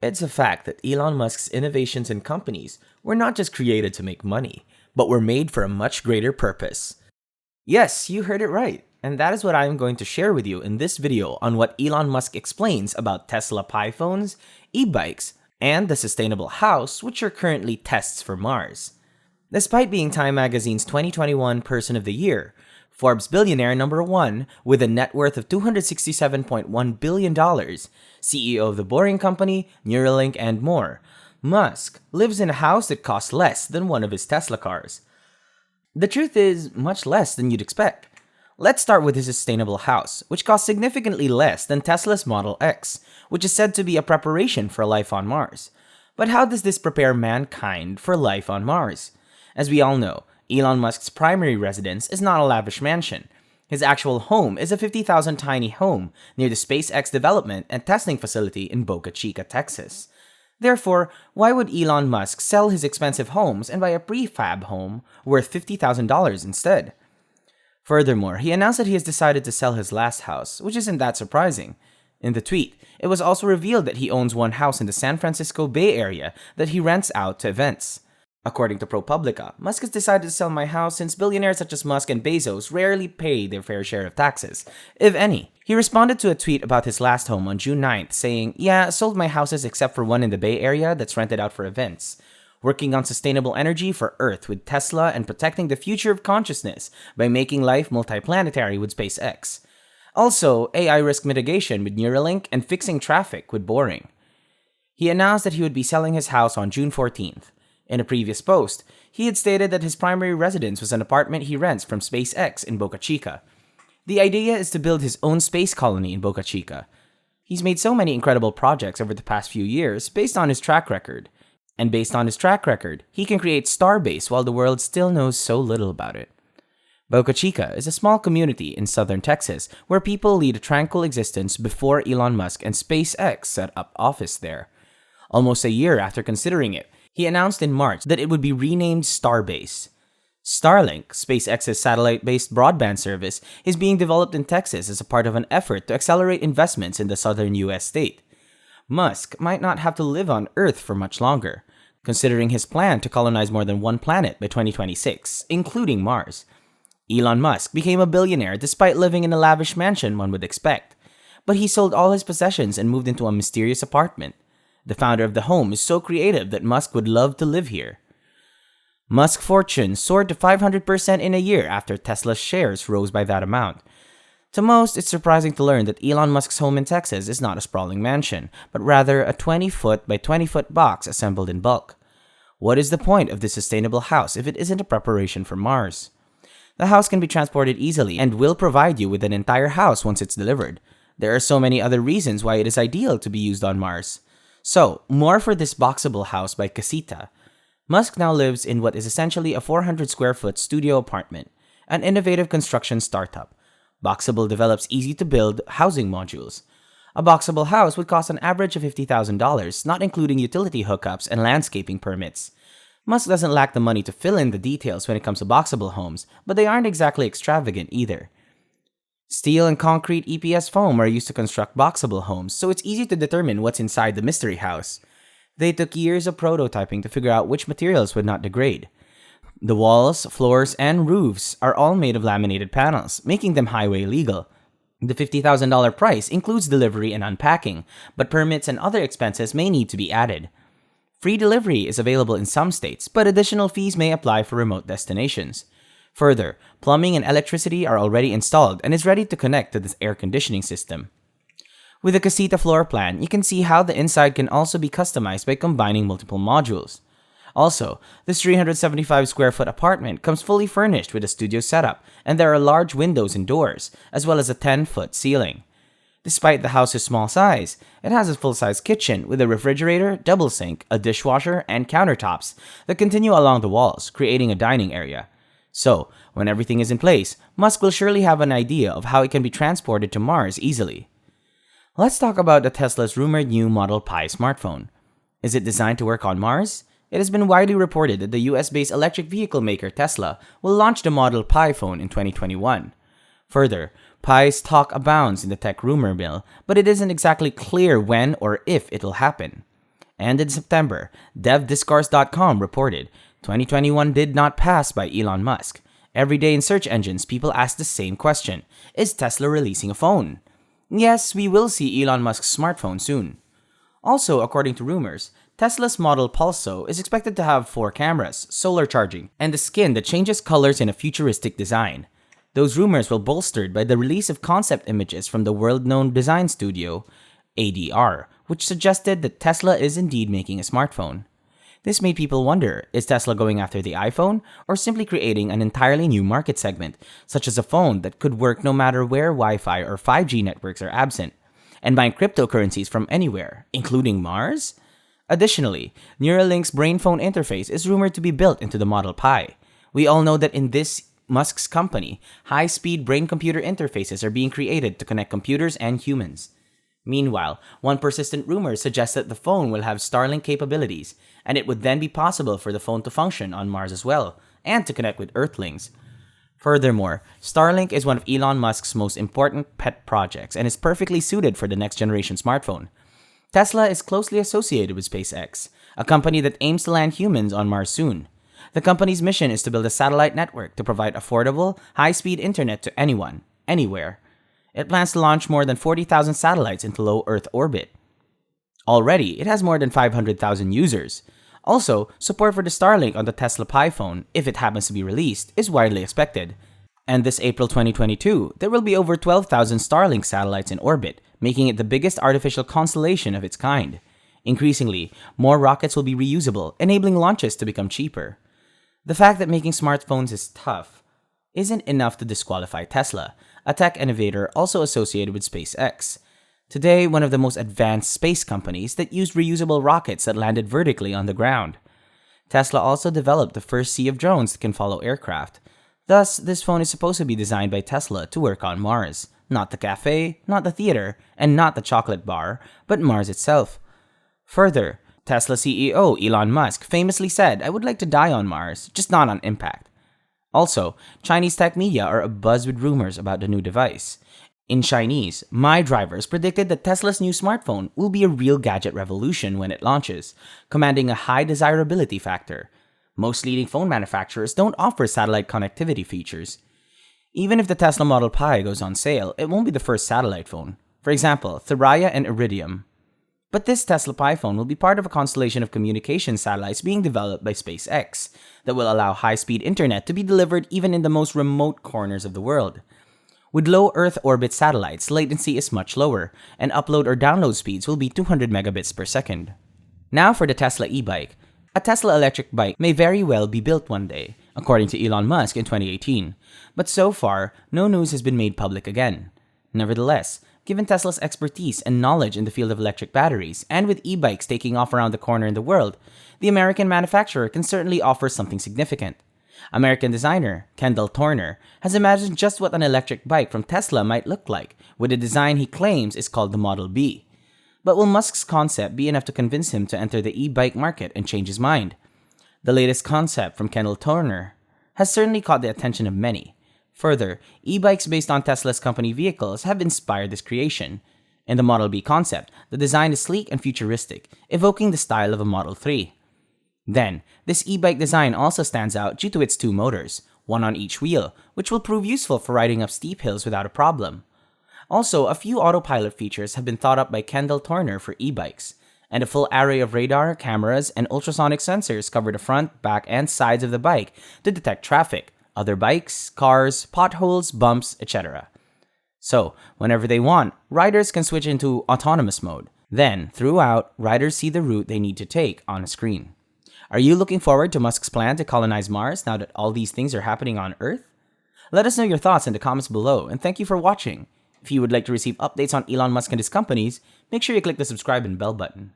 It's a fact that Elon Musk's innovations and companies were not just created to make money, but were made for a much greater purpose. Yes, you heard it right. And that is what I am going to share with you in this video on what Elon Musk explains about Tesla Pi phones, e-bikes, and the sustainable house, which are currently tests for Mars. Despite being Time Magazine's 2021 Person of the Year, Forbes billionaire number 1 with a net worth of $267.1 billion, CEO of the Boring Company, Neuralink, and more, Musk lives in a house that costs less than one of his Tesla cars. The truth is, much less than you'd expect. Let's start with his sustainable house, which costs significantly less than Tesla's Model X, which is said to be a preparation for life on Mars. But how does this prepare mankind for life on Mars? As we all know, Elon Musk's primary residence is not a lavish mansion. His actual home is a 50,000 tiny home near the SpaceX development and testing facility in Boca Chica, Texas. Therefore, why would Elon Musk sell his expensive homes and buy a prefab home worth $50,000 instead? Furthermore, he announced that he has decided to sell his last house, which isn't that surprising. In the tweet, it was also revealed that he owns one house in the San Francisco Bay Area that he rents out to events. According to ProPublica, Musk has decided to sell my house since billionaires such as Musk and Bezos rarely pay their fair share of taxes, if any. He responded to a tweet about his last home on June 9th saying, "Yeah, sold my houses except for one in the Bay Area that's rented out for events. Working on sustainable energy for Earth with Tesla and protecting the future of consciousness by making life multiplanetary with SpaceX. Also, AI risk mitigation with Neuralink and fixing traffic with Boring." He announced that he would be selling his house on June 14th. In a previous post, he had stated that his primary residence was an apartment he rents from SpaceX in Boca Chica. The idea is to build his own space colony in Boca Chica. He's made so many incredible projects over the past few years based on his track record. And based on his track record, he can create Starbase while the world still knows so little about it. Boca Chica is a small community in southern Texas where people lead a tranquil existence before Elon Musk and SpaceX set up office there. Almost a year after considering it, he announced in March that it would be renamed Starbase. Starlink, SpaceX's satellite-based broadband service, is being developed in Texas as a part of an effort to accelerate investments in the southern U.S. state. Musk might not have to live on Earth for much longer, considering his plan to colonize more than one planet by 2026, including Mars. Elon Musk became a billionaire despite living in a lavish mansion one would expect, but he sold all his possessions and moved into a mysterious apartment. The founder of the home is so creative that Musk would love to live here. Musk's fortune soared to 500% in a year after Tesla's shares rose by that amount. To most, it's surprising to learn that Elon Musk's home in Texas is not a sprawling mansion, but rather a 20-foot by 20-foot box assembled in bulk. What is the point of this sustainable house if it isn't a preparation for Mars? The house can be transported easily and will provide you with an entire house once it's delivered. There are so many other reasons why it is ideal to be used on Mars. So, more for this boxable house by Casita. Musk now lives in what is essentially a 400 square foot studio apartment, an innovative construction startup. Boxable develops easy-to-build housing modules. A boxable house would cost an average of $50,000, not including utility hookups and landscaping permits. Musk doesn't lack the money to fill in the details when it comes to boxable homes, but they aren't exactly extravagant either. Steel and concrete EPS foam are used to construct boxable homes, so it's easy to determine what's inside the mystery house. They took years of prototyping to figure out which materials would not degrade. The walls, floors, and roofs are all made of laminated panels, making them highway legal. The $50,000 price includes delivery and unpacking, but permits and other expenses may need to be added. Free delivery is available in some states, but additional fees may apply for remote destinations. Further, plumbing and electricity are already installed and is ready to connect to this air conditioning system. With the Casita floor plan, you can see how the inside can also be customized by combining multiple modules. Also, this 375 square foot apartment comes fully furnished with a studio setup, and there are large windows and doors, as well as a 10-foot ceiling. Despite the house's small size, it has a full-size kitchen with a refrigerator, double sink, a dishwasher, and countertops that continue along the walls, creating a dining area. So, when everything is in place, Musk will surely have an idea of how it can be transported to Mars easily. Let's talk about the Tesla's rumored new Model Pi smartphone. Is it designed to work on Mars? It has been widely reported that the US-based electric vehicle maker Tesla will launch the Model Pi phone in 2021. Further, Pi's talk abounds in the tech rumor mill, but it isn't exactly clear when or if it'll happen. And in September, DevDiscourse.com reported 2021 did not pass by Elon Musk. Every day in search engines, people ask the same question: is Tesla releasing a phone? Yes, we will see Elon Musk's smartphone soon. Also, according to rumors, Tesla's model Pulso is expected to have 4 cameras, solar charging, and a skin that changes colors in a futuristic design. Those rumors were bolstered by the release of concept images from the world-known design studio, ADR, which suggested that Tesla is indeed making a smartphone. This made people wonder, is Tesla going after the iPhone, or simply creating an entirely new market segment, such as a phone that could work no matter where Wi-Fi or 5G networks are absent, and buying cryptocurrencies from anywhere, including Mars? Additionally, Neuralink's brain phone interface is rumored to be built into the Model Pi. We all know that in this Musk's company, high-speed brain-computer interfaces are being created to connect computers and humans. Meanwhile, one persistent rumor suggests that the phone will have Starlink capabilities, and it would then be possible for the phone to function on Mars as well, and to connect with Earthlings. Furthermore, Starlink is one of Elon Musk's most important pet projects and is perfectly suited for the next generation smartphone. Tesla is closely associated with SpaceX, a company that aims to land humans on Mars soon. The company's mission is to build a satellite network to provide affordable, high-speed internet to anyone, anywhere. It plans to launch more than 40,000 satellites into low Earth orbit. Already, it has more than 500,000 users. Also, support for the Starlink on the Tesla Pi phone, if it happens to be released, is widely expected. And this April 2022, there will be over 12,000 Starlink satellites in orbit, making it the biggest artificial constellation of its kind. Increasingly, more rockets will be reusable, enabling launches to become cheaper. The fact that making smartphones is tough isn't enough to disqualify Tesla, a tech innovator also associated with SpaceX. Today, one of the most advanced space companies that used reusable rockets that landed vertically on the ground. Tesla also developed the first sea of drones that can follow aircraft. Thus, this phone is supposed to be designed by Tesla to work on Mars. Not the cafe, not the theater, and not the chocolate bar, but Mars itself. Further, Tesla CEO Elon Musk famously said, "I would like to die on Mars, just not on impact." Also, Chinese tech media are abuzz with rumors about the new device. In Chinese, My Drivers predicted that Tesla's new smartphone will be a real gadget revolution when it launches, commanding a high desirability factor. Most leading phone manufacturers don't offer satellite connectivity features. Even if the Tesla Model Pi goes on sale, it won't be the first satellite phone. For example, Thuraya and Iridium. But this Tesla Pi phone will be part of a constellation of communication satellites being developed by SpaceX that will allow high-speed internet to be delivered even in the most remote corners of the world. With low Earth orbit satellites, latency is much lower, and upload or download speeds will be 200 megabits per second. Now for the Tesla e-bike. A Tesla electric bike may very well be built one day, according to Elon Musk in 2018, but so far, no news has been made public again. Nevertheless, given Tesla's expertise and knowledge in the field of electric batteries, and with e-bikes taking off around the corner in the world, the American manufacturer can certainly offer something significant. American designer Kendall Torner has imagined just what an electric bike from Tesla might look like, with a design he claims is called the Model B. But will Musk's concept be enough to convince him to enter the e-bike market and change his mind? The latest concept from Kendall Torner has certainly caught the attention of many. Further, e-bikes based on Tesla's company vehicles have inspired this creation. In the Model B concept, the design is sleek and futuristic, evoking the style of a Model 3. Then, this e-bike design also stands out due to its 2 motors, one on each wheel, which will prove useful for riding up steep hills without a problem. Also, a few autopilot features have been thought up by Kendall Torner for e-bikes, and a full array of radar, cameras, and ultrasonic sensors cover the front, back, and sides of the bike to detect traffic, other bikes, cars, potholes, bumps, etc. So, whenever they want, riders can switch into autonomous mode. Then, throughout, riders see the route they need to take on a screen. Are you looking forward to Musk's plan to colonize Mars now that all these things are happening on Earth? Let us know your thoughts in the comments below, and thank you for watching. If you would like to receive updates on Elon Musk and his companies, make sure you click the subscribe and bell button.